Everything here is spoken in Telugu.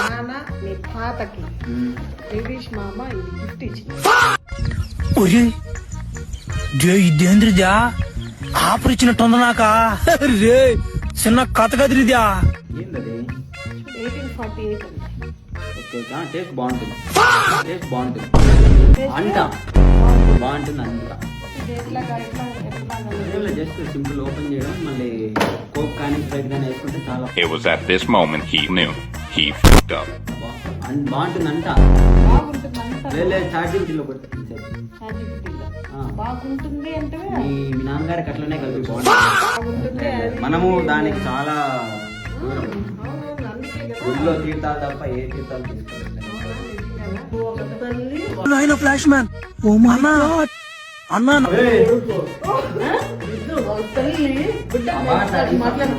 నాన్న నీ తాతకి జగదీష్ మామ ఇది గిఫ్ట్ ఇచ్చింది. ఇదేంద్రిదా ఆఫర్ ఇచ్చినట్టుంది నాకా రే చిన్న కథ కదిరిదా. ఏంటది? 1848 ఓకే, టేస్ట్ బాగుంటుంది, టేస్ట్ బాగుంటుంది అంట, బాగుంటుంది అంట. జస్ట్ సింపుల్ ఓపెన్ చేయడం, మళ్ళీ కోక్ కానీ స్ప్రైట్ కానీ వేసుకుంటే చాలా. It was at this moment he knew he fucked up. బాగుంటుంది అంట. లేదు చార్జింగ్ పెడుతుంది బాగుంటుంది అంటే మీ నాన్నగారికి అట్లనే కలిపి బాగుంటుంది. మనము దానికి చాలా గుడిలో తీర్థాలు తప్ప ఏ తీర్థాలు తీసుకోలేదు. Flash man oh my god అన్నా తల్లి బిడ్డ మాట్లాడు